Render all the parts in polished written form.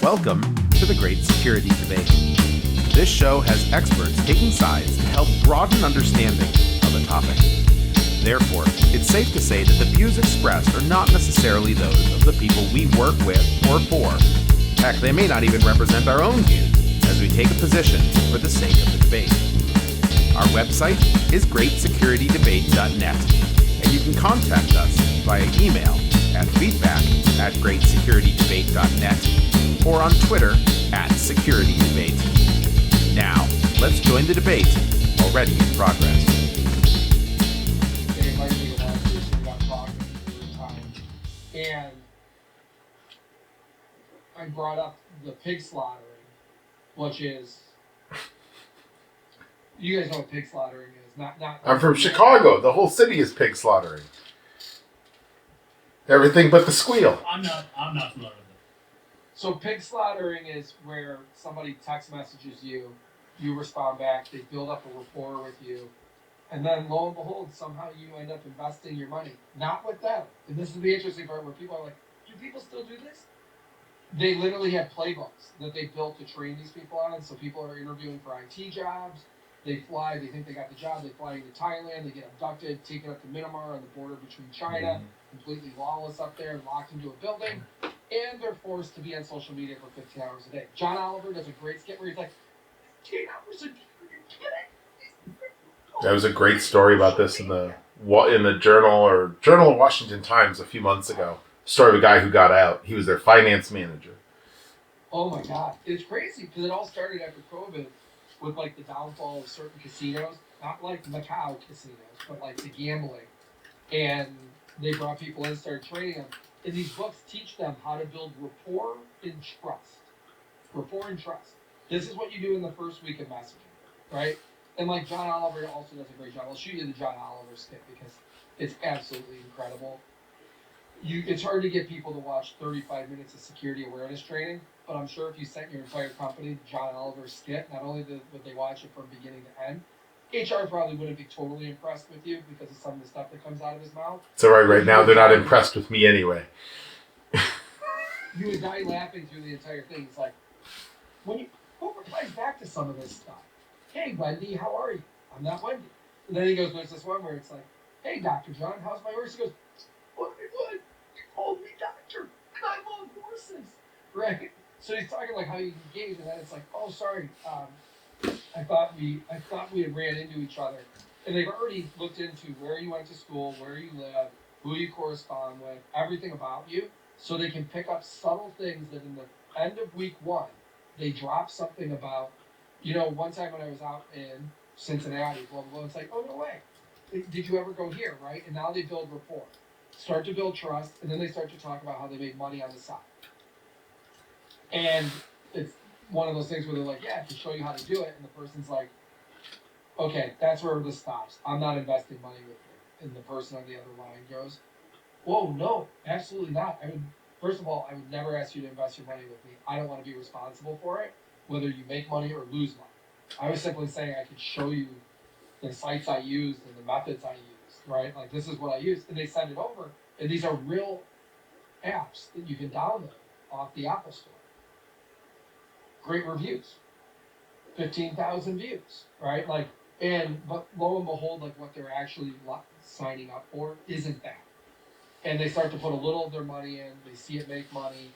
Welcome to the Great Security Debate. This show has experts taking sides to help broaden understanding of a topic. Therefore, it's safe to say that the views expressed are not necessarily those of the people we work with or for. Heck, they may not even represent our own views, as we take a position for the sake of the debate. Our website is greatsecurity.debate.net, and you can contact us via email at feedback@greatsecurity.debate.net or on Twitter @security_debate. Now, let's join the debate, already in progress. It might be a lot of years we got talking for a time, and I brought up the pig slaughtering, which is, you guys know what pig slaughtering is, not. I'm from Chicago. The whole city is pig slaughtering. Everything but the squeal. I'm not familiar with it. So pig slaughtering is where somebody text messages you, you respond back, they build up a rapport with you, and then lo and behold, somehow you end up investing your money. Not with them. And this is the interesting part where people are like, do people still do this? They literally have playbooks that they built to train these people on, and so people are interviewing for IT jobs. They fly, they think they got the job, they fly into Thailand, they get abducted, taken up to Myanmar on the border between China, completely lawless up there, and locked into a building, and they're forced to be on social media for 15 hours a day. John Oliver does a great skit where he's like, 15 hours a day, are you kidding? There was a great story about this in the Journal of Washington Times a few months ago. Story of a guy who got out. He was their finance manager. Oh my God, it's crazy because it all started after COVID with like the downfall of certain casinos, not like Macau casinos, but like the gambling. And they brought people in, started training them. And these books teach them how to build rapport and trust. Rapport and trust. This is what you do in the first week of messaging, right? And like John Oliver also does a great job. I'll shoot you the John Oliver skit because it's absolutely incredible. It's hard to get people to watch 35 minutes of security awareness training, but I'm sure if you sent your entire company the John Oliver skit, not only would they watch it from beginning to end, HR probably wouldn't be totally impressed with you because of some of the stuff that comes out of his mouth. It's alright, right now they're not impressed with me anyway. You would die laughing through the entire thing. It's like, who replies back to some of this stuff? Hey, Wendy, how are you? I'm not Wendy. And then he goes, there's this one where it's like, hey, Dr. John, how's my horse? He goes, what? You called me doctor, and I love horses. Right? So he's talking like how you engage, and then it's like, oh, sorry, I thought we had ran into each other. And they've already looked into where you went to school, where you live, who you correspond with, everything about you, so they can pick up subtle things that in the end of week one, they drop something about, one time when I was out in Cincinnati, blah, blah, blah, it's like, oh, no way. Did you ever go here, right? And now they build rapport, start to build trust, and then they start to talk about how they made money on the side. And it's one of those things where they're like, yeah, I can show you how to do it. And the person's like, okay, that's where this stops. I'm not investing money with you. And the person on the other line goes, whoa, no, absolutely not. First of all, I would never ask you to invest your money with me. I don't want to be responsible for it, whether you make money or lose money. I was simply saying I could show you the sites I used and the methods I used, right? Like, this is what I used. And they send it over. And these are real apps that you can download off the Apple Store. Great reviews, 15,000 views, right? But lo and behold, like what they're actually signing up for isn't that. And they start to put a little of their money in, they see it make money.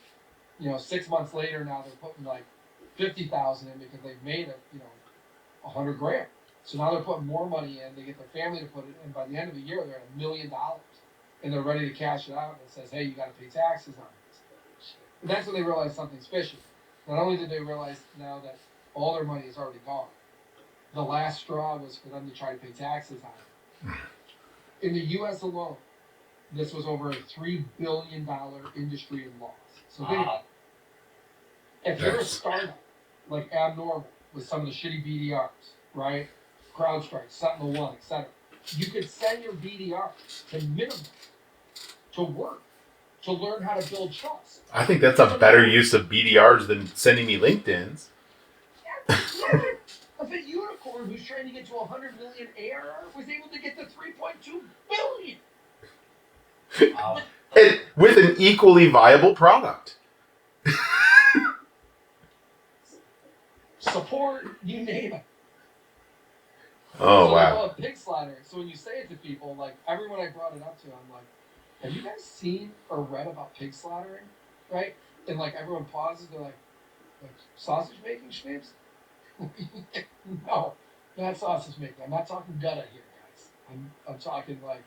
6 months later now they're putting like 50,000 in because they've made it, $100,000. So now they're putting more money in, they get their family to put it in. By the end of the year, they're at $1 million. And they're ready to cash it out, and it says, hey, you got to pay taxes on this. And that's when they realize something's fishy. Not only did they realize now that all their money is already gone, the last straw was for them to try to pay taxes on it. In the U.S. alone, this was over a $3 billion industry in loss. So if you're a startup like Abnormal with some of the shitty BDRs, right? CrowdStrike, SentinelOne, etc., you could send your BDR to minimum to work, to learn how to build trust. I think that's a better use of BDRs than sending me LinkedIn's. If a unicorn who's trying to get to 100 million ARR was able to get to 3.2 billion. And with an equally viable product. support, you name it. Oh, So wow. they call it pig slaughtering. So when you say it to people, like everyone I brought it up to, I'm like, have you guys seen or read about pig slaughtering? Right? And like everyone pauses, they're like sausage making schmibs? No, not sausage making. I'm not talking gutta here, guys. I'm talking like,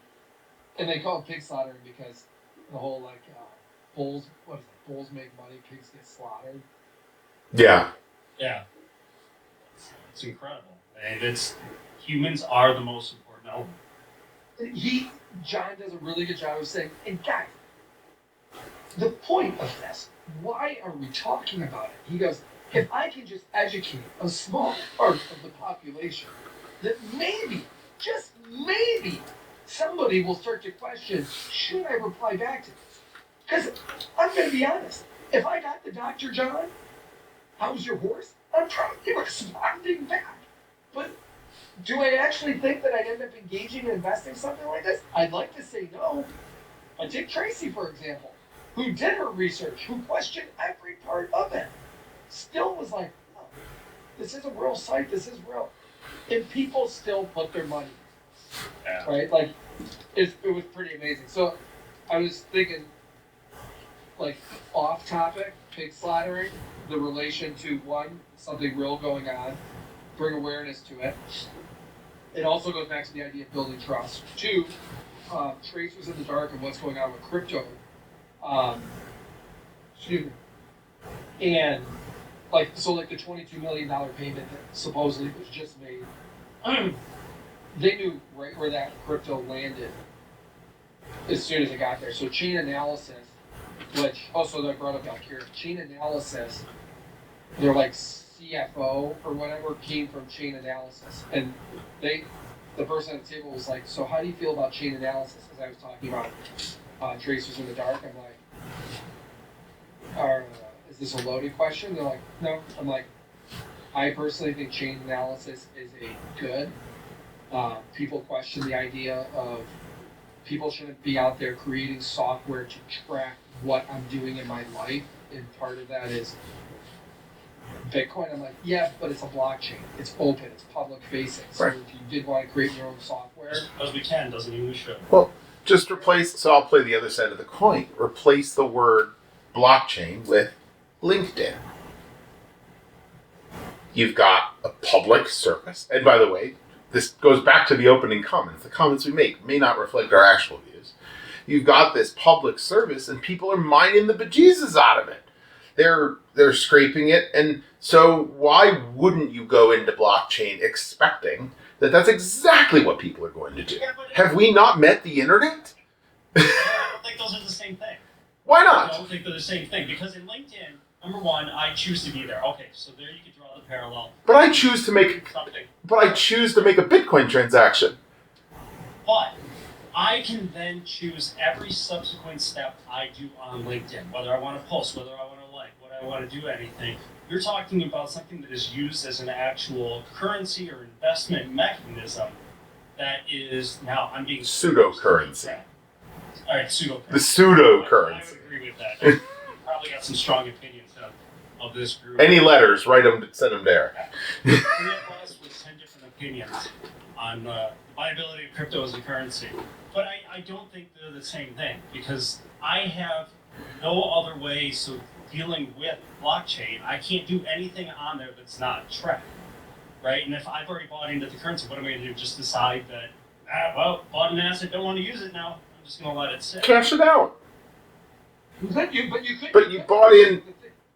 and they call it pig slaughtering because the whole like bulls. What is it? Bulls make money, pigs get slaughtered. Yeah. Yeah. It's incredible. And humans are the most important element. John does a really good job of saying, and guys, the point of this, why are we talking about it? He goes, if I can just educate a small part of the population, that maybe, just maybe, somebody will start to question, should I reply back to this? Because I'm going to be honest, if I got the Dr. John, how's your horse? I'm probably responding back. But do I actually think that I'd end up engaging and investing something like this? I'd like to say no. But take Tracy, for example, who did her research, who questioned every part of it, still was like, oh, this is a real site, this is real. And people still put their money in, Yeah. right? Like, it was pretty amazing. So I was thinking, like, off topic, pig slaughtering, the relation to one, something real going on, bring awareness to it. It also goes back to the idea of building trust. Two, tracers in the dark of what's going on with crypto. Excuse me. And like the $22 million payment that supposedly was just made, they knew right where that crypto landed as soon as it got there. So chain analysis, which also I brought up back here, chain analysis, they're like CFO or whatever, came from chain analysis. And the person at the table was like, so how do you feel about chain analysis? As I was talking about tracers in the dark, I'm like, is this a loaded question? They're like, no. I'm like, I personally think chain analysis is a good. People question the idea of people shouldn't be out there creating software to track what I'm doing in my life. And part of that is Bitcoin. I'm like, yeah, but it's a blockchain. It's open. It's public facing. So Right. if you did want to create your own software, As we can, doesn't mean we should. Well, just replace, so I'll play the other side of the coin. Replace the word blockchain with LinkedIn. You've got a public service. And by the way, this goes back to the opening comments. The comments we make may not reflect our actual views. You've got this public service and people are mining the bejesus out of it. They're scraping it. And so why wouldn't you go into blockchain expecting that that's exactly what people are going to do? Yeah, but Have we not met the internet? I don't think those are the same thing. Why I not? don't think they're the same thing. Because in LinkedIn, number one, I choose to be there. Okay, so there you can draw the parallel. But I choose to make Something. a Bitcoin transaction. But I can then choose every subsequent step I do on LinkedIn, whether I want to post, whether I want to like, whether I want to do anything. You're talking about something that is used as an actual currency or investment mechanism that is now I'm being Pseudocurrency. All right, pseudocurrency. The pseudocurrency. I would agree with that. You probably got some strong opinions of this group. Any letters, write them, send them there. 3 of us with 10 different opinions on the viability of crypto as a currency. But I don't think they're the same thing because I have no other ways of dealing with blockchain. I can't do anything on there that's not tracked, right? And if I've already bought into the currency, what am I going to do? Just decide that, bought an asset, don't want to use it now. I'm just going to let it sit. Cash it out. but you could. But you bought in.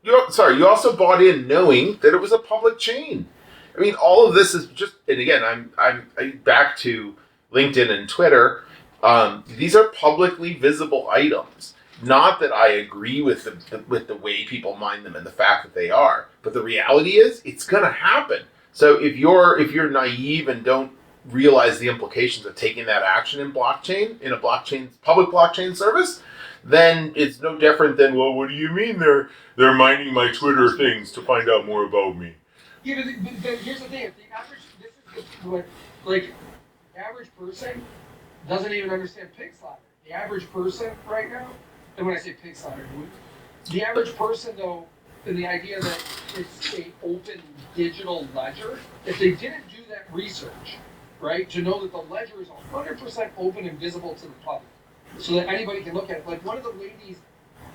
You also bought in knowing that it was a public chain. I mean, all of this is just, and again, I'm back to LinkedIn and Twitter. These are publicly visible items. Not that I agree with the way people mine them and the fact that they are, but the reality is it's going to happen. So if you're naive and don't realize the implications of taking that action in a public blockchain service, then it's no different than, well, what do you mean they're mining my Twitter things to find out more about me? Yeah, but here's the thing: if the average person doesn't even understand pig slaughter. The average person right now, and when I say pig slaughter, the average person though, and the idea that it's a open digital ledger, if they didn't do that research, right, to know that the ledger is 100% open and visible to the public, so that anybody can look at it. Like one of the ladies.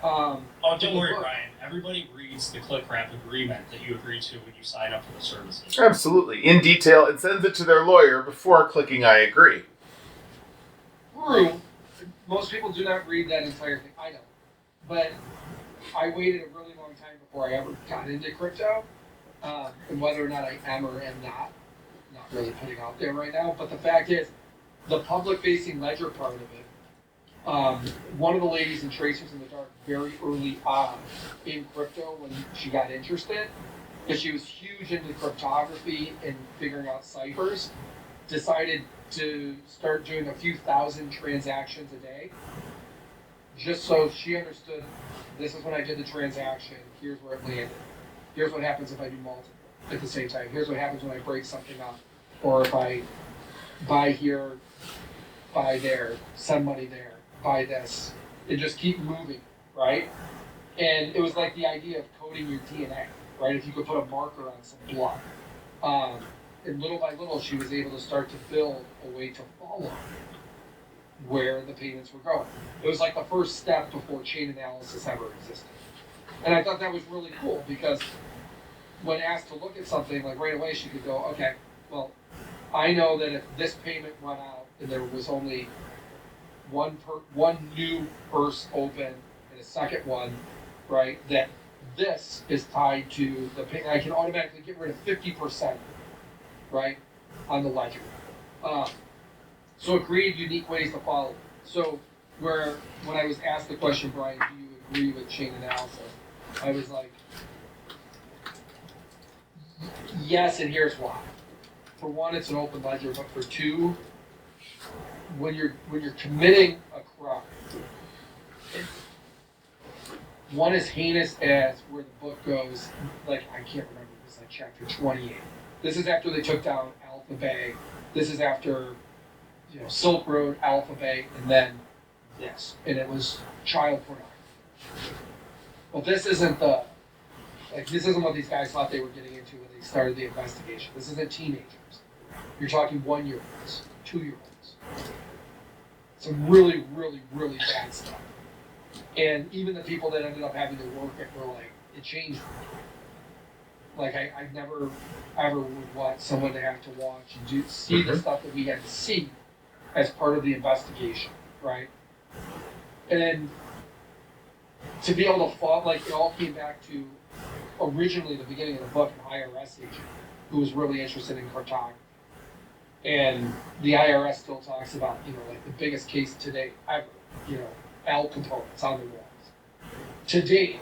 Oh, don't worry, Brian. Everybody reads the click-wrap agreement that you agree to when you sign up for the services. Absolutely, in detail, and sends it to their lawyer before clicking I agree. True. Most people do not read that entire thing. I know. But I waited a really long time before I ever got into crypto. And whether or not I am or am not really putting out there right now. But the fact is, the public-facing ledger part of it, one of the ladies in Tracers in the Dark very early on in crypto when she got interested, because she was huge into cryptography and figuring out ciphers, decided to start doing a few thousand transactions a day, just so she understood, this is when I did the transaction, here's where it landed. Here's what happens if I do multiple at the same time. Here's what happens when I break something up. Or if I buy here, buy there, send money there, buy this, and just keep moving, right? And it was like the idea of coding your DNA, right? If you could put a marker on some blood. And little by little, she was able to start to build a way to follow where the payments were going. It was like the first step before chain analysis ever existed. And I thought that was really cool because when asked to look at something, like right away she could go, okay, well, I know that if this payment went out and there was only one new purse open and a second one, right, that this is tied to the pay. I can automatically get rid of 50%, right, on the ledger. So it created unique ways to follow. So when I was asked the question, Brian, do you agree with chain analysis? I was like, yes, and here's why. For one, it's an open ledger, but for two, when you're committing a crime, one is heinous as where the book goes, like I can't remember, it was like chapter 28. This is after they took down Alpha Bay. This is after, Silk Road, Alpha Bay, and then this. And it was child pornography. Well, this isn't what these guys thought they were getting into when they started the investigation. This isn't teenagers. You're talking 1-year-olds, 2-year-olds. Some really, really, really bad stuff. And even the people that ended up having to work it were like, it changed me. Like I never ever would want someone to have to watch and see the stuff that we had to see as part of the investigation, right? And then to be able to fall, like it all came back to originally the beginning of the book, an IRS agent who was really interested in cryptography. And the IRS still talks about, like the biggest case to date ever, L components on the walls. To date,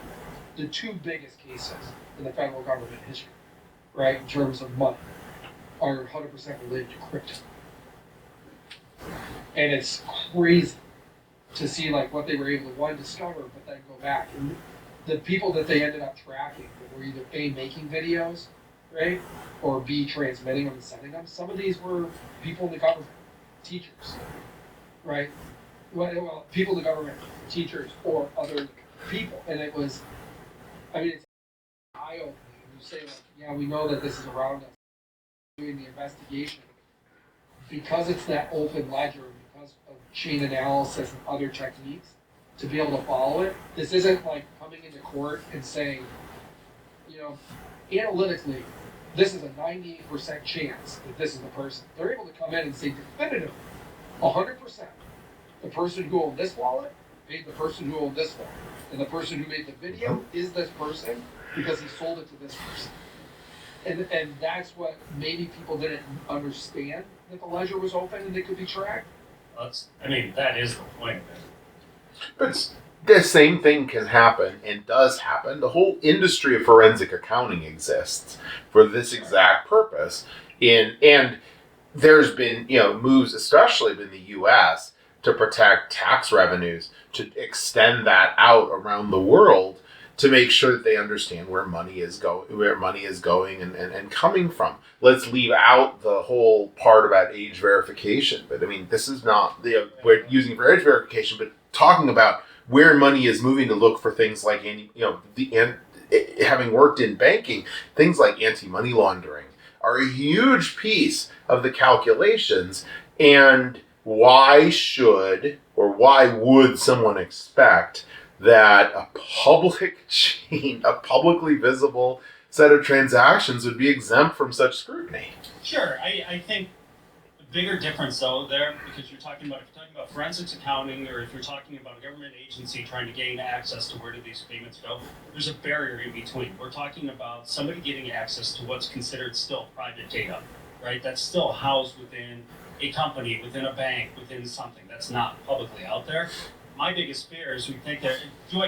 the two biggest cases in the federal government history, right, in terms of money, are 100% related to crypto. And it's crazy to see like what they were able to, one, discover, but then go back. And the people that they ended up tracking that were either A, making videos, right, or B, transmitting them and sending them. Some of these were people in the government, teachers, right? Well, people in the government, teachers, or other people. And it was, it's eye-opening. You say, like, yeah, we know that this is around us. Doing the investigation, because it's that open ledger, because of chain analysis and other techniques, to be able to follow it. This isn't like coming into court and saying, analytically, this is a 98% chance that this is the person. They're able to come in and say definitively, 100%, the person who owned this wallet paid the person who owned this wallet. And the person who made the video is this person because he sold it to this person. And that's what maybe people didn't understand, that the ledger was open and it could be tracked. That is the point of it. But the same thing can happen and does happen. The whole industry of forensic accounting exists for this exact purpose. And there's been, moves, especially in the U.S., to protect tax revenues, to extend that out around the world, to make sure that they understand where money is going and coming from. Let's leave out the whole part about age verification. But this is not we're using it for age verification, but talking about where money is moving to look for things like having worked in banking, things like anti-money laundering are a huge piece of the calculations. And why would someone expect that a public chain, a publicly visible set of transactions would be exempt from such scrutiny? Sure, I think the bigger difference though there, because if you're talking about forensics accounting, or if you're talking about a government agency trying to gain access to where do these payments go, there's a barrier in between. We're talking about somebody getting access to what's considered still private data, right? That's still housed within a company, within a bank, within something that's not publicly out there. My biggest fear is I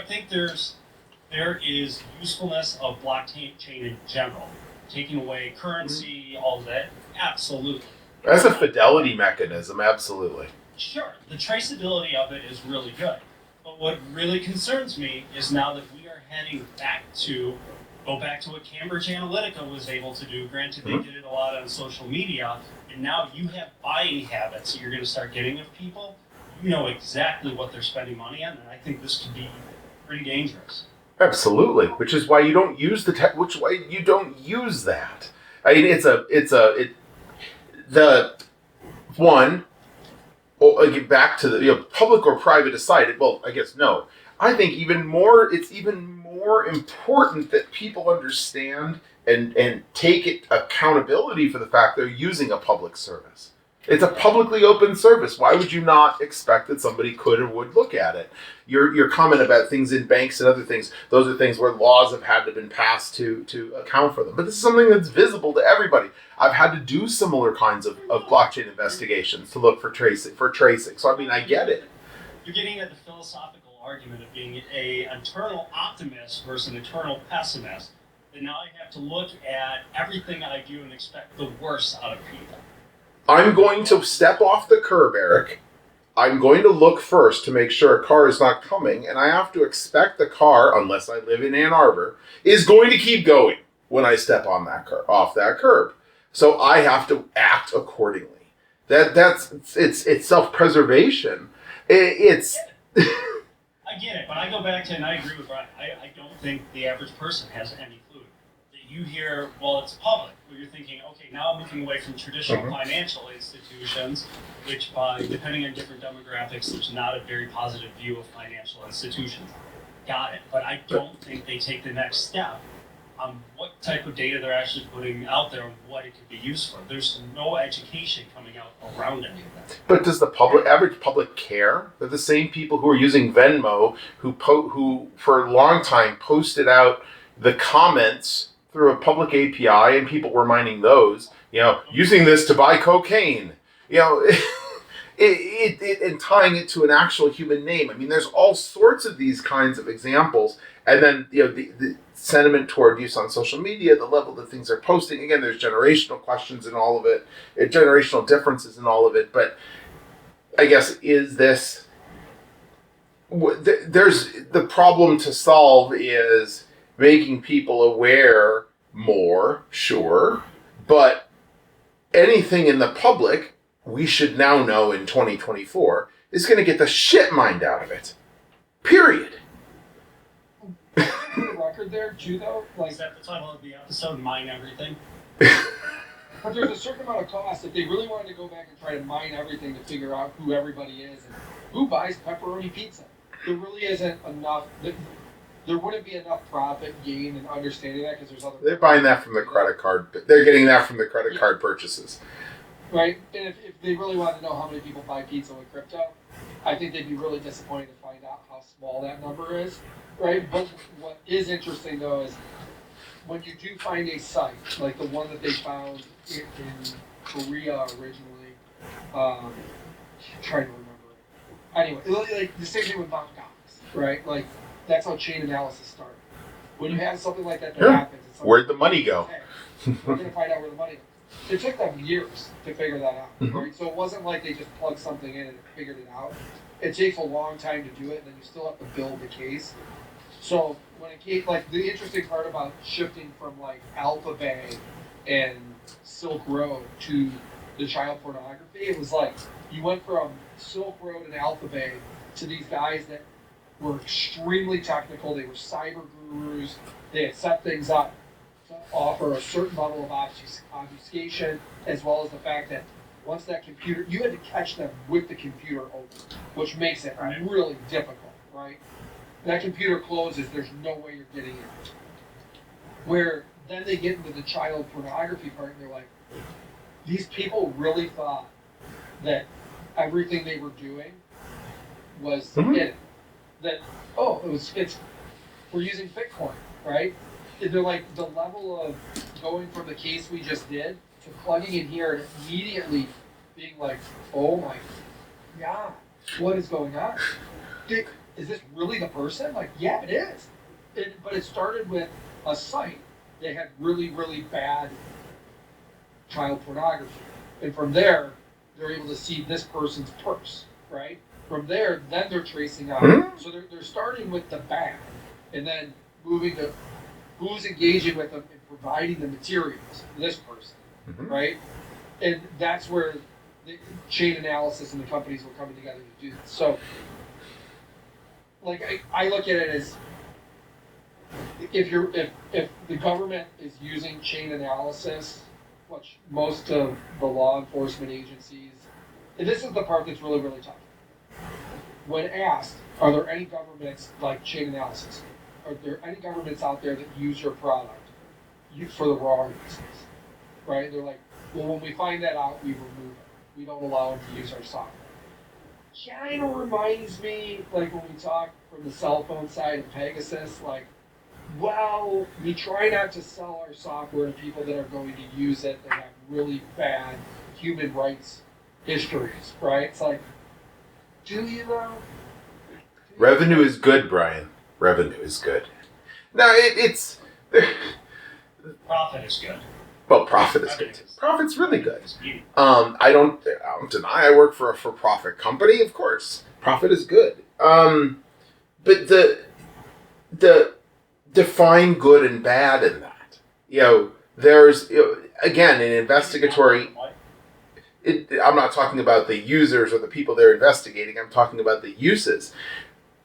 think there is usefulness of blockchain in general, taking away currency, all of that, absolutely. As a fidelity mechanism, absolutely. Sure, the traceability of it is really good. But what really concerns me is now that we are heading go back to what Cambridge Analytica was able to do. Granted, they did it a lot on social media, and now you have buying habits that you're going to start getting of people. You know exactly what they're spending money on, and I think this could be pretty dangerous. Absolutely, which is why you don't use that. I mean, I'll get back to the public or private aside. Well, I guess no. I think it's even more important that people understand and take accountability for the fact they're using a public service. It's a publicly open service. Why would you not expect that somebody could or would look at it? Your comment about things in banks and other things, those are things where laws have had to been passed to account for them. But this is something that's visible to everybody. I've had to do similar kinds of blockchain investigations to look for tracing. So I mean, I get it. You're getting at the philosophical argument of being an eternal optimist versus an eternal pessimist. And now I have to look at everything I do and expect the worst out of people. I'm going to step off the curb, Eric. I'm going to look first to make sure a car is not coming, and I have to expect the car, unless I live in Ann Arbor, is going to keep going when I step on off that curb. So I have to act accordingly. It's self-preservation. It's I get it, but I go back to, and I agree with Brian, I don't think the average person has any clue. That you hear, well, it's public. Where you're thinking, okay, now I'm moving away from traditional financial institutions, which depending on different demographics, there's not a very positive view of financial institutions. Got it. But I don't think they take the next step on what type of data they're actually putting out there and what it could be used for. There's no education coming out around any of that. But does the average public care? They're the same people who are using Venmo, who for a long time posted out the comments through a public API, and people were mining those, using this to buy cocaine, and tying it to an actual human name. I mean, there's all sorts of these kinds of examples. And then, the sentiment toward use on social media, the level that things are posting. Again, there's generational questions in all of it, generational differences in all of it. But I guess, there's the problem to solve is making people aware more, sure, but anything in the public, we should now know in 2024, is going to get the shit mined out of it. Period. The record there, too, though? Is that the title of the episode, Mine Everything? But there's a certain amount of cost. If they really wanted to go back and try to mine everything to figure out who everybody is and who buys pepperoni pizza, there really isn't enough. There wouldn't be enough profit gain in understanding that because there's other. They're buying that from the credit card. They're getting that from the credit card purchases. Right, and if they really wanted to know how many people buy pizza with crypto, I think they'd be really disappointed to find out how small that number is. Right, but what is interesting though is when you do find a site like the one that they found in Korea originally. I'm trying to remember it. Anyway, like the same thing with Mt. Gox, right? Like. That's how chain analysis started. When you have something like that happens, it's where'd the money go? We're going to find out where the money goes. It took them years to figure that out, right? So it wasn't like they just plugged something in and figured it out. It takes a long time to do it, and then you still have to build the case. So when it came, like the interesting part about shifting from like Alpha Bay and Silk Road to the child pornography, it was like you went from Silk Road and Alpha Bay to these guys that were extremely technical. They were cyber gurus. they had set things up to offer a certain level of obfuscation, as well as the fact that once that computer, you had to catch them with the computer open, which makes it really difficult, right? That computer closes, there's no way you're getting in. Where then they get into the child pornography part and they're like, these people really thought that everything they were doing was hidden. That, we're using Bitcoin, right? And they're like, the level of going from the case we just did to plugging in here and immediately being like, oh my God, what is going on? Is this really the person? Like, yeah, it is. But it started with a site that had really, really bad child pornography. And from there, they're able to see this person's purse, right? From there, then they're tracing out. So they're starting with the bad and then moving to who's engaging with them and providing the materials for this person, right? And that's where the chain analysis and the companies were coming together to do this. So, like, I look at it as if the government is using chain analysis, which most of the law enforcement agencies, and this is the part that's really, really tough. When asked, are there any governments like chain analysis? Are there any governments out there that use your product for the wrong reasons? Right? They're like, well, when we find that out, we remove it. We don't allow them to use our software. Kind of reminds me, like when we talk from the cell phone side of Pegasus, like, well, we try not to sell our software to people that are going to use it that have really bad human rights histories, right? It's like, do you though? Revenue is good, Brian. Revenue is good. No, it's... Profit is good. Well, profit is good. Profit's really good. I don't deny I work for a for-profit company, of course. Profit is good. But the define good and bad in that. There's, again, an investigatory... I'm not talking about the users or the people they're investigating. I'm talking about the uses.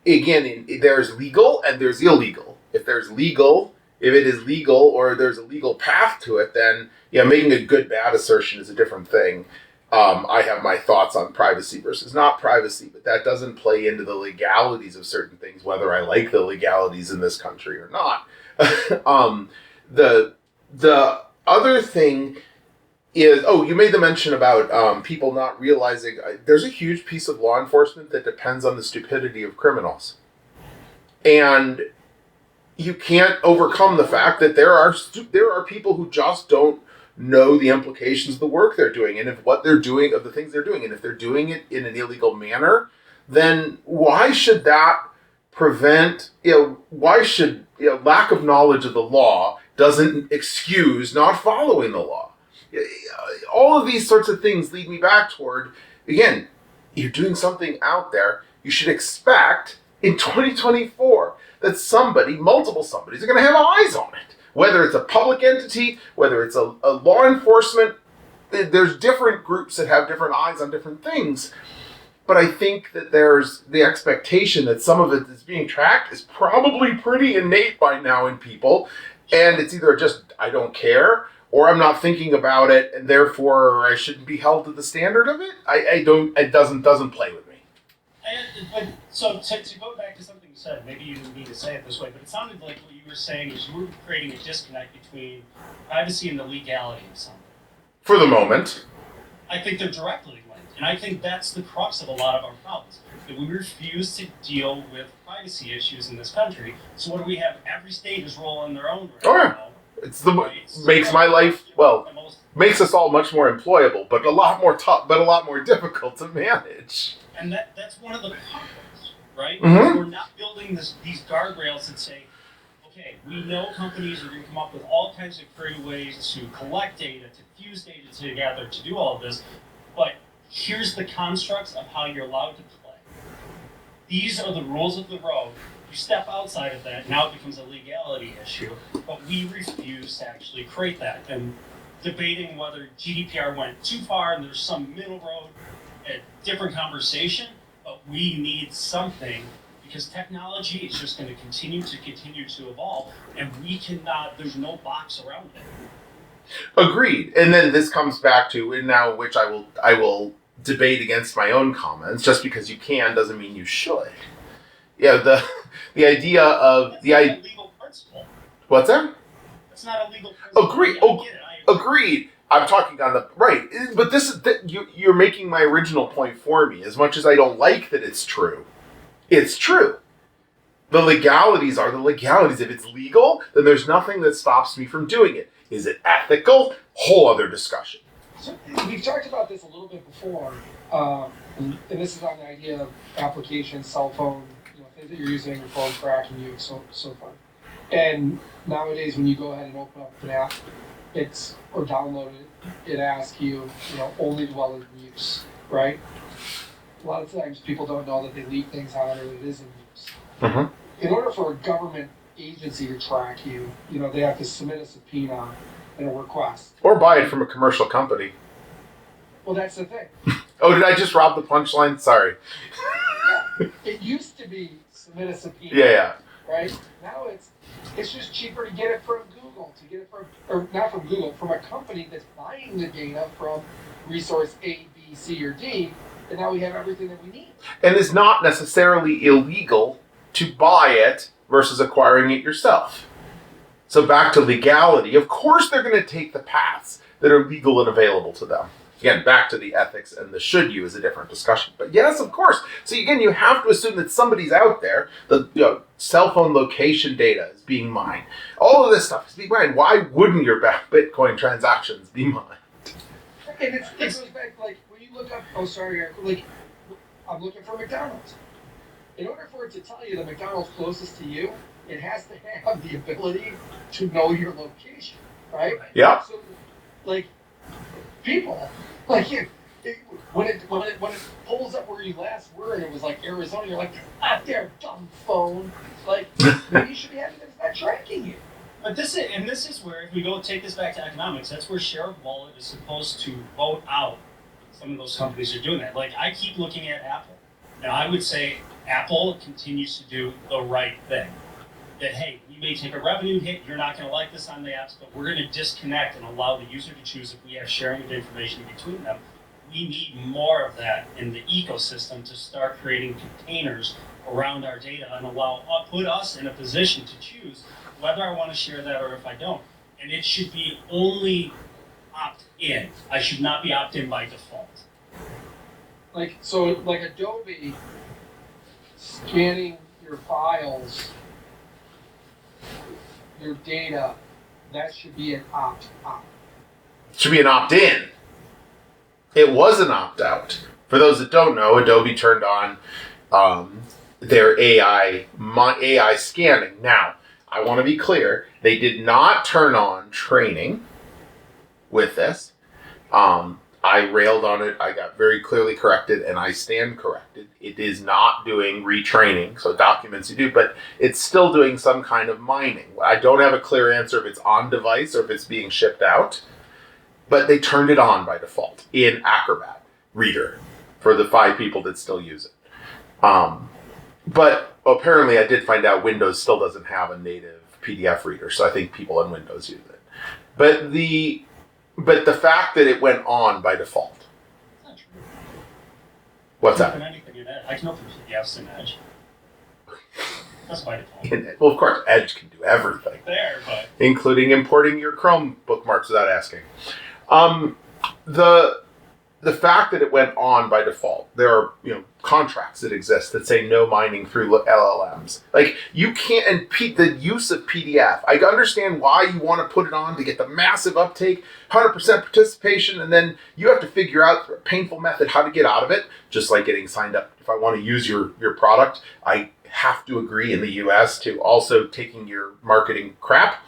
Again, there's legal and there's illegal. If it is legal or there's a legal path to it, then making a good bad assertion is a different thing. I have my thoughts on privacy versus not privacy, but that doesn't play into the legalities of certain things, whether I like the legalities in this country or not. The other thing is, you made the mention about people not realizing there's a huge piece of law enforcement that depends on the stupidity of criminals. And you can't overcome the fact that there are people who just don't know the implications of the work they're doing and of what they're doing, of the things they're doing. And if they're doing it in an illegal manner, then why should that prevent, why should, lack of knowledge of the law doesn't excuse not following the law? All of these sorts of things lead me back toward, again, you're doing something out there, you should expect in 2024 that multiple somebodies are going to have eyes on it. Whether it's a public entity, whether it's a law enforcement, there's different groups that have different eyes on different things. But I think that there's the expectation that some of it that's being tracked is probably pretty innate by now in people. And it's either just, I don't care, or I'm not thinking about it, and therefore I shouldn't be held to the standard of it. It doesn't play with me. So to go back to something you said, maybe you didn't mean to say it this way, but it sounded like what you were saying is you were creating a disconnect between privacy and the legality of something. For the moment. I think they're directly linked, and I think that's the crux of a lot of our problems. That we refuse to deal with privacy issues in this country, so what do we have? Every state is rolling their own right now. Makes my life, makes us all much more employable, but a lot more difficult to manage. And that's one of the problems, right? Mm-hmm. We're not building these guardrails that say, okay, we know companies are going to come up with all kinds of creative ways to collect data, to fuse data together, to do all of this, but here's the constructs of how you're allowed to play. These are the rules of the road. You step outside of that, now it becomes a legality issue, but we refuse to actually create that. And debating whether GDPR went too far and there's some middle road, a different conversation, but we need something because technology is just going to continue to evolve, and we cannot. There's no box around it. Agreed. And then this comes back to, and now which I will debate against my own comments. Just because you can doesn't mean you should. Yeah, the idea of That's the not idea. a legal principle. What's that? That's not a legal principle. Agreed. I get it. I agree. Agreed. I'm talking on the right, but this is you're making my original point for me. As much as I don't like that it's true, it's true. The legalities are the legalities. If it's legal, then there's nothing that stops me from doing it. Is it ethical? Whole other discussion. So we've talked about this a little bit before, and this is on the idea of applications, cell phone, things that you're using your phone, tracking you, so forth. And nowadays, when you go ahead and open up an app, or download it asks you, only while in use, right? A lot of times, people don't know that they leave things on or it is in use. Mm-hmm. In order for a government agency to track you, they have to submit a subpoena and a request. Or buy it from a commercial company. Well, that's the thing. Oh, did I just rob the punchline? Sorry. Yeah. It used to be submit a subpoena. Yeah. Right? Now it's just cheaper to get it from Google, or not from Google, from a company that's buying the data from resource A, B, C, or D, and now we have everything that we need. And it's not necessarily illegal to buy it versus acquiring it yourself. So back to legality. Of course they're going to take the paths that are legal and available to them. Again, back to the ethics and the should you is a different discussion. But yes, of course. So again, you have to assume that somebody's out there. The cell phone location data is being mined. All of this stuff is being mined. Why wouldn't your Bitcoin transactions be mined? And it goes back, like, when you look up, Eric, I'm looking for McDonald's. In order for it to tell you the McDonald's closest to you, it has to have the ability to know your location, right? Yeah. So, people, when it pulls up where you last were and it was like Arizona, you're like, out there, dumb phone. Maybe you should be having it's not tracking you. But this is where, if we take this back to economics, that's where share of wallet is supposed to vote out some of those companies are doing that. I keep looking at Apple. Now, I would say Apple continues to do the right thing. That, hey, we may take a revenue hit, you're not going to like this on the apps, but we're going to disconnect and allow the user to choose if we have sharing of information between them. We need more of that in the ecosystem to start creating containers around our data and put us in a position to choose whether I want to share that or if I don't. And it should be only opt-in. I should not be opt-in by default. Adobe scanning your files, your data, that should be an opt-out. It should be an opt-in. It was an opt-out. For those that don't know, Adobe turned on their AI scanning. Now, I want to be clear, they did not turn on training with this. I railed on it. I got very clearly corrected, and I stand corrected. It is not doing retraining, so documents you do, but it's still doing some kind of mining. I don't have a clear answer if it's on device or if it's being shipped out, but they turned it on by default in Acrobat Reader for the 5 people that still use it. But apparently I did find out Windows still doesn't have a native PDF reader, so I think people on Windows use it. But the fact that it went on by default. That's not true. What's I can that? open anything in Edge. I can open PDFs in Edge. That's by default. Well, of course, Edge can do everything, There, but including importing your Chrome bookmarks without asking. The fact that it went on by default, there are contracts that exist that say no mining through LLMs. You can't, and the use of PDF. I understand why you want to put it on to get the massive uptake, 100% participation, and then you have to figure out through a painful method how to get out of it. Just like getting signed up. If I want to use your product, I have to agree in the US to also taking your marketing crap,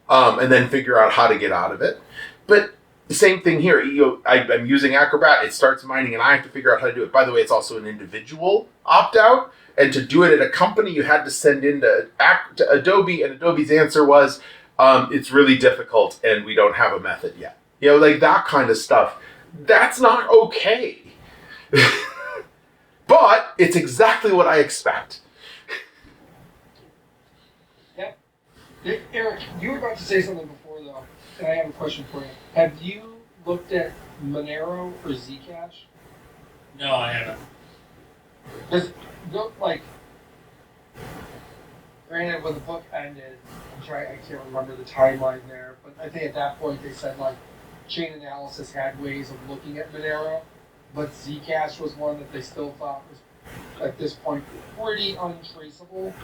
and then figure out how to get out of it. But the same thing here. I'm using Acrobat. It starts mining, and I have to figure out how to do it. By the way, it's also an individual opt-out. And to do it at a company, you had to send in to Adobe, and Adobe's answer was, it's really difficult, and we don't have a method yet. That kind of stuff. That's not okay. But it's exactly what I expect. Eric, you were about to say something before, though, and I have a question for you. Have you looked at Monero or Zcash? No, I haven't. Because, like, granted, when the book ended, I can't remember the timeline there, but I think at that point they said, like, chain analysis had ways of looking at Monero, but Zcash was one that they still thought was, at this point, pretty untraceable.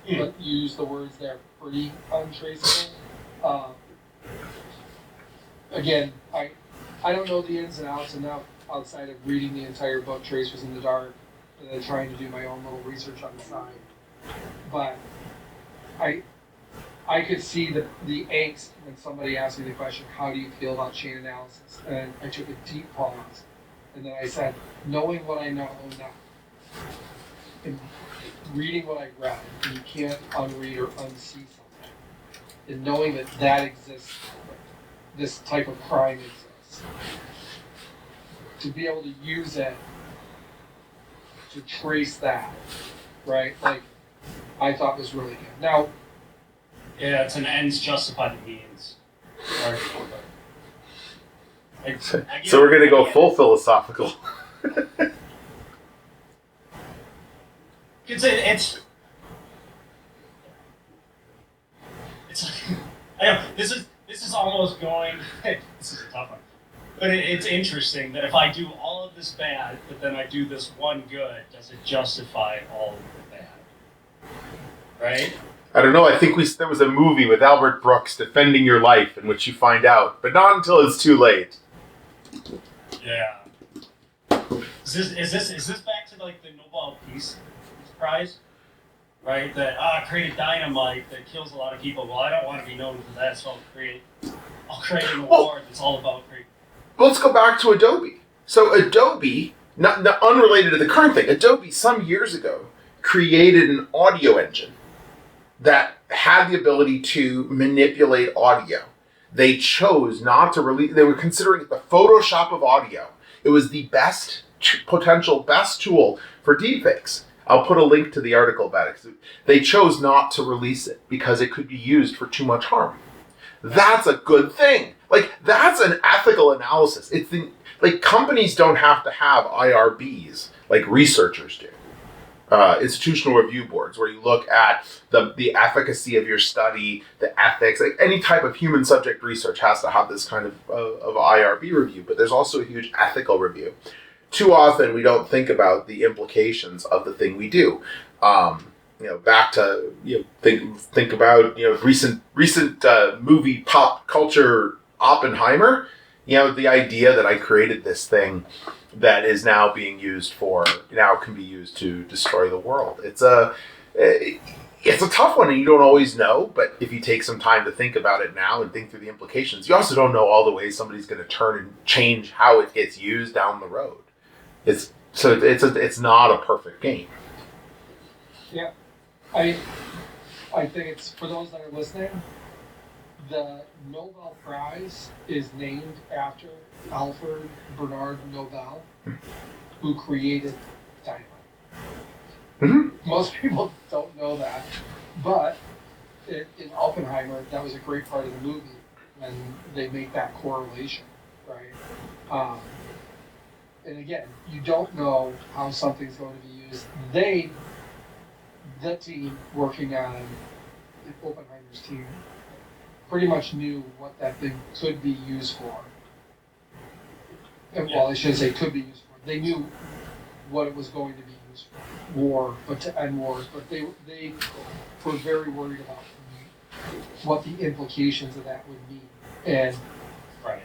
But use the words there, pretty untraceable. Again, I don't know the ins and outs enough outside of reading the entire book, Tracers in the Dark, and then trying to do my own little research on the side. But I could see the angst when somebody asked me the question, how do you feel about chain analysis? And I took a deep pause, and then I said, knowing what I know now, and reading what I read, and you can't unread or unsee something, and knowing that that exists, this type of crime exists, to be able to use it to trace that, right? Like, I thought was really good. Now, Yeah, it's an ends justify the means. So we're going to go full philosophical. It's I know this is almost going. This is a tough one, but it's interesting that if I do all of this bad, but then I do this one good, does it justify all of the bad? Right? I don't know. I think there was a movie with Albert Brooks, Defending Your Life, in which you find out, but not until it's too late. Yeah. Is this back to like the Nobel Peace Prize? Right? That create dynamite that kills a lot of people. Well, I don't want to be known for that, so I'll create an award that's all about creating. Let's go back to Adobe. So Adobe, not unrelated to the current thing, Adobe some years ago created an audio engine that had the ability to manipulate audio. They chose not to release. They were considering it the Photoshop of audio. It was the potential best tool for deepfakes. I'll put a link to the article about it. They chose not to release it because it could be used for too much harm. That's a good thing. Like, that's an ethical analysis. Like, companies don't have to have IRBs like researchers do. Institutional review boards, where you look at the efficacy of your study, the ethics. Like, any type of human subject research has to have this kind of IRB review, but there's also a huge ethical review. Too often we don't think about the implications of the thing we do. Back to think about recent movie pop culture Oppenheimer. The idea that I created this thing that is now can be used to destroy the world. It's a tough one, and you don't always know. But if you take some time to think about it now and think through the implications, you also don't know all the ways somebody's going to turn and change how it gets used down the road. It's not a perfect game. yeah, I think it's, for those that are listening, the Nobel Prize is named after Alfred Bernard Nobel, who created dynamite. Mm-hmm. Most people don't know that, but in Oppenheimer, that was a great part of the movie when they make that correlation, right? And again, you don't know how something's going to be used. The team working on Oppenheimer's team, pretty much knew what that thing could be used for. And, well, I shouldn't say could be used for. They knew what it was going to be used for. War, but to end wars. But they were very worried about what the implications of that would be. And Right.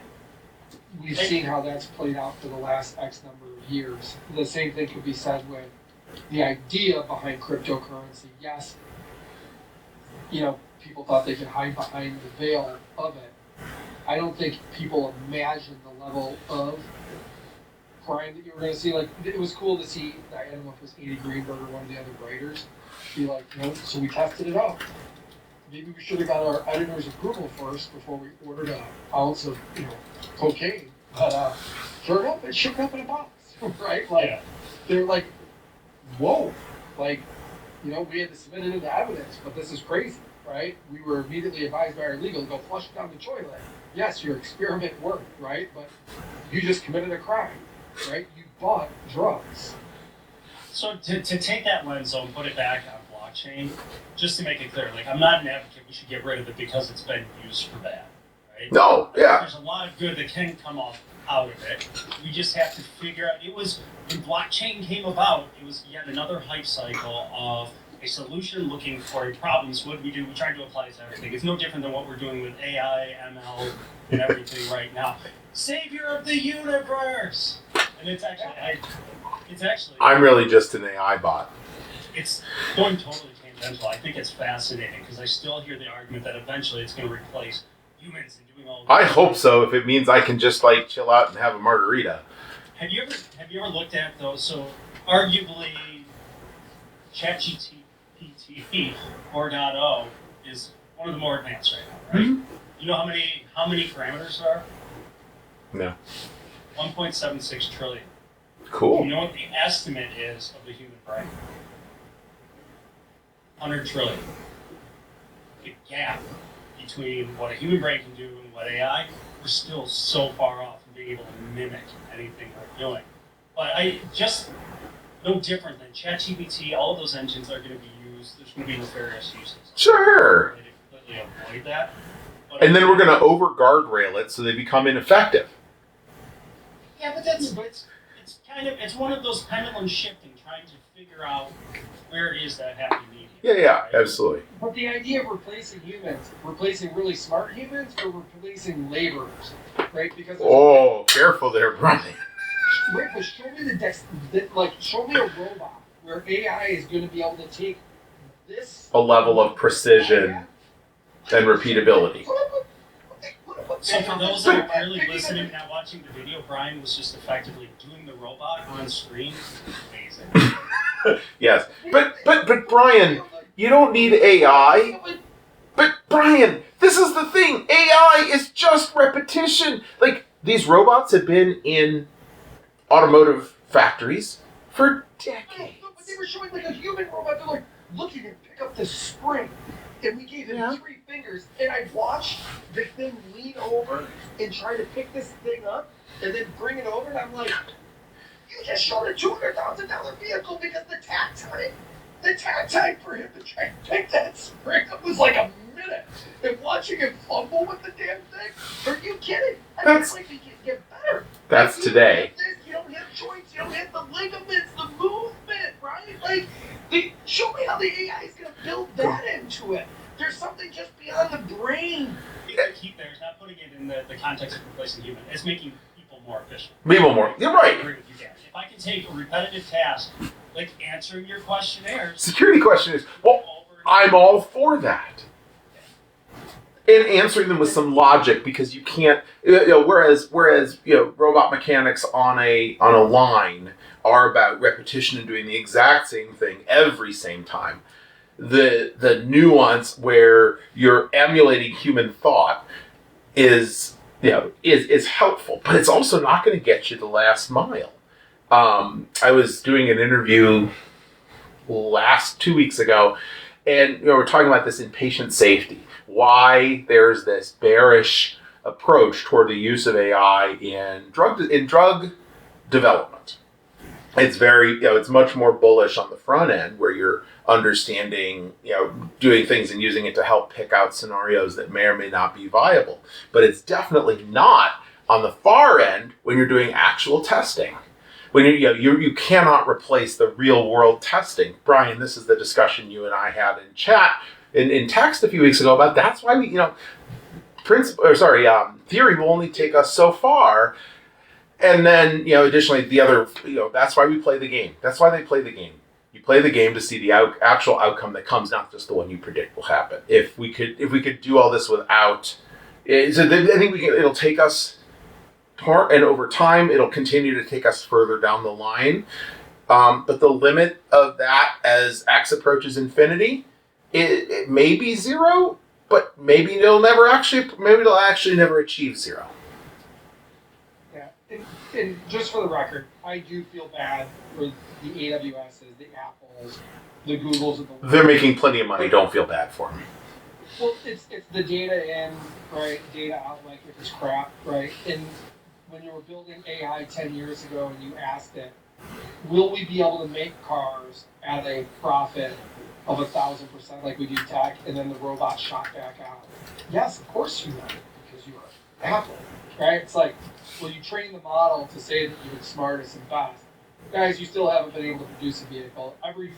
we've seen how that's played out for the last X number of years. The same thing could be said with the idea behind cryptocurrency. Yes, people thought they could hide behind the veil of it. I don't think people imagined the level of crime that you were going to see. Like, it was cool to see, I don't know if it was Andy Greenberg or one of the other writers, be like, so we tested it out. Maybe we should have got our editor's approval first before we ordered an ounce of, cocaine. But sure enough, it shipped up in a box, right? Like, Yeah. they're like, whoa, like, we had to submit it into evidence, but this is crazy, right? We were immediately advised by our legal to go flush it down the toilet. Yes, your experiment worked, right? But you just committed a crime, right? You bought drugs. So to take that lens and put it back on blockchain, just to make it clear, like I'm not an advocate we should get rid of it because it's been used for bad, right? No, yeah. There's a lot of good that can come out of it. We just have to figure out, when blockchain came about, it was yet another hype cycle of a solution looking for problems. What we do, we try to apply it to everything. It's no different than what we're doing with AI, ML, and everything right now. Savior of the universe! And it's actually I'm really just an AI bot. it's going totally tangential. I think it's fascinating because I still hear the argument that eventually it's going to replace humans in doing all I hope so, if it means I can just like chill out and have a margarita. Have you ever looked at those? So arguably, ChatGPT 4.0 is one of the more advanced right now, right? Mm-hmm. You know how many parameters there are? No. 1.76 trillion. Cool. You know what the estimate is of the human brain? 100 trillion. The gap between what a human brain can do and what AI, we're still so far off from being able to mimic anything we're doing. But no different than ChatGPT, all of those engines are going to be used. There's going to be nefarious uses. Sure. To completely avoid that. But And then we're going to over guardrail it so they become ineffective. yeah, but it's one of those pendulum shifting, trying to figure out where is that happy medium. Yeah, absolutely. But the idea of replacing humans, replacing really smart humans, or replacing laborers, right? Because Oh, careful there, Brian. right, but show me show me a robot where AI is going to be able to take this A level of precision and repeatability. So for those that are clearly listening, not watching the video, Brian was just effectively doing the robot on screen. Amazing. Yes, but Brian, you don't need AI. But Brian, this is the thing. AI is just repetition. Like these robots have been in automotive factories for decades. No, but they were showing like a human robot. They're like, look, you can pick up this spring. And we gave him 3 fingers. And I watched the thing lean over and try to pick this thing up and then bring it over. And I'm like, you just showed a $200,000 vehicle because the tag time for him to try and pick that spring up was like a minute. And watching him fumble with the damn thing, are you kidding? That's- like we can get better. That's You today. don't hit this, you don't hit joints, you don't hit the ligaments, the movement, right? Like, show me how the AI is going to build that into it. There's something just beyond the brain. The key there is not putting it in the context of replacing human. It's making people more efficient. People more. You're I right. agree with you, Dan. If I can take a repetitive task, like answering your questionnaires, Security question is, well, I'm all for that. And answering them with some logic because you can't, whereas robot mechanics on a line are about repetition and doing the exact same thing every same time. The nuance where you're emulating human thought is helpful, but it's also not going to get you the last mile. I was doing an interview 2 weeks ago, and we're talking about this in patient safety. Why there's this bearish approach toward the use of AI in drug development. It's very, it's much more bullish on the front end where you're understanding, doing things and using it to help pick out scenarios that may or may not be viable. But it's definitely not on the far end when you're doing actual testing. When you cannot replace the real world testing. Brian, this is the discussion you and I had in chat, in text a few weeks ago about that's why we, theory will only take us so far. And then, additionally, the other, that's why we play the game. That's why they play the game. You play the game to see the actual outcome that comes, not just the one you predict will happen. If we could do all this without, I think it'll take us and over time, it'll continue to take us further down the line. But the limit of that as X approaches infinity, it may be 0, but maybe it'll actually never achieve 0. And just for the record, I do feel bad for the AWSs, the Apples, the Googles of the world. They're making plenty of money. Don't feel bad for them. Well, it's the data in, right? Data out, like if it's crap, right? And when you were building AI 10 years ago and you asked it, will we be able to make cars at a profit of 1,000% like we do tech, and then the robot shot back out? Yes, of course you will, because you are Apple, right? It's like, well, you train the model to say that you're the smartest and best. Guys, you still haven't been able to produce a vehicle. Every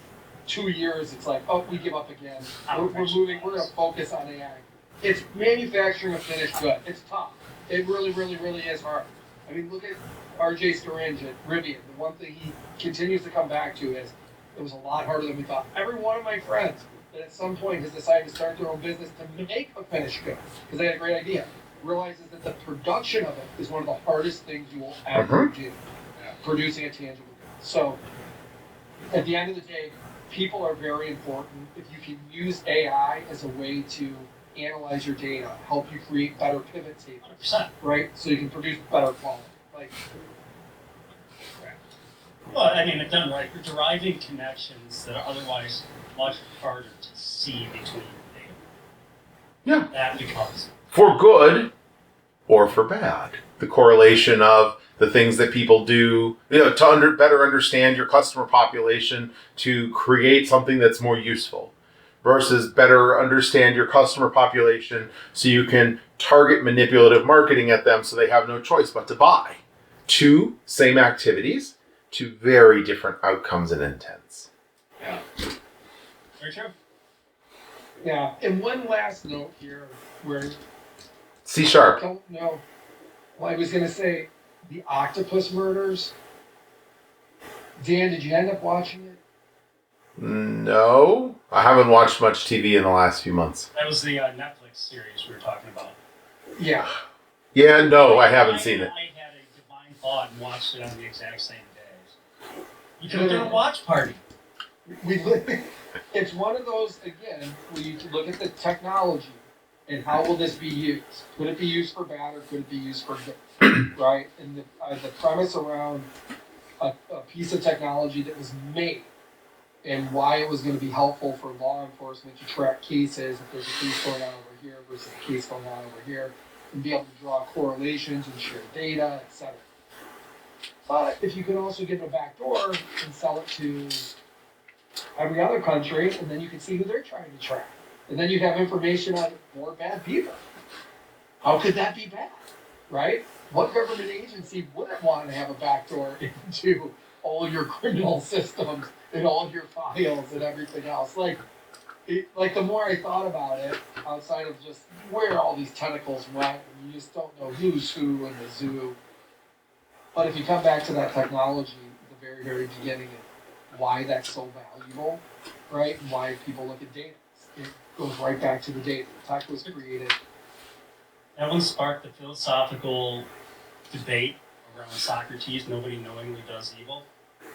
2 years, it's like, oh, we give up again. We're moving, we're going to focus on AI. It's manufacturing a finished good. It's tough. It really, really, really is hard. I mean, look at RJ Storange at Rivian. The one thing he continues to come back to is it was a lot harder than we thought. Every one of my friends that at some point has decided to start their own business to make a finished good, because they had a great idea, realizes that the production of it is one of the hardest things you will ever do, producing a tangible good. So at the end of the day, people are very important. If you can use AI as a way to analyze your data, help you create better pivot tables, 100%. right? So you can produce better quality. Like, Well, I mean, if done right, you're deriving connections that are otherwise much harder to see between data. Yeah. That becomes For good or for bad. The correlation of the things that people do, to better understand your customer population, to create something that's more useful, versus better understand your customer population so you can target manipulative marketing at them so they have no choice but to buy. Two same activities, two very different outcomes and intents. yeah. very true. Yeah. And one last note here where C#. I don't know. Well, I was going to say the octopus murders. Dan, did you end up watching it? No, I haven't watched much TV in the last few months. That was the Netflix series we were talking about. Yeah. Yeah, no, I haven't seen it. I had a divine thought and watched it on the exact same days. You could have done a watch party. It's one of those, again, where you look at the technology and how will this be used? Could it be used for bad or could it be used for good? Right? And the premise around a piece of technology that was made and why it was going to be helpful for law enforcement to track cases, if there's a case going on over here versus a case going on over here, and be able to draw correlations and share data, etc. But if you could also get in a back door and sell it to every other country, and then you can see who they're trying to track. And then you have information on more bad people. How could that be bad, right? What government agency wouldn't want to have a backdoor into all your criminal systems and all your files and everything else? Like the more I thought about it, outside of just where all these tentacles went, and you just don't know who's who in the zoo. But if you come back to that technology at the very, very beginning and why that's so valuable, right? And why people look at data. It goes right back to the data. Tech was created. That one sparked the philosophical debate around Socrates, nobody knowingly does evil.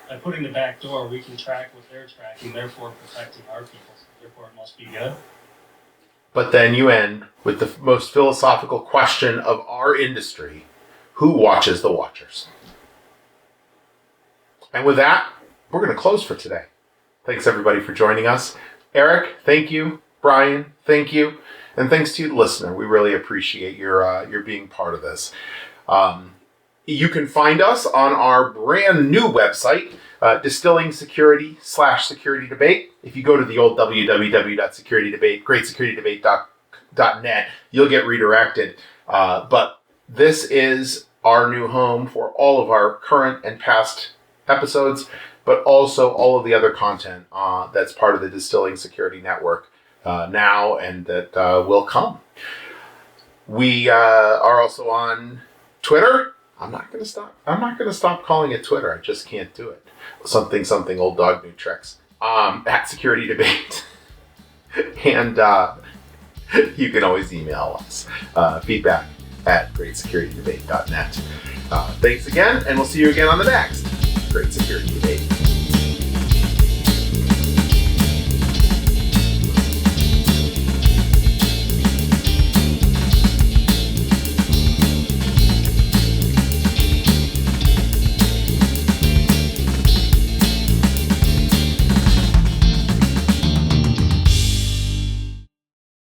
By putting the back door, we can track what they're tracking, therefore protecting our people. Therefore, it must be good. But then you end with the most philosophical question of our industry. Who watches the watchers? And with that, we're going to close for today. Thanks everybody for joining us. Erik, thank you. Brian, thank you. And thanks to you, the listener. We really appreciate your being part of this. You can find us on our brand new website, Distilling Security /Security Debate. If you go to the old greatsecurity.net, you'll get redirected. But this is our new home for all of our current and past episodes, but also all of the other content that's part of the Distilling Security Network now and that will come. We are also on Twitter. I'm not gonna stop calling it Twitter. I just can't do it. Something old dog new tricks. At Security Debate. And you can always email us. Feedback at greatsecurity.net. Thanks again, and we'll see you again on the next Great Security Debate.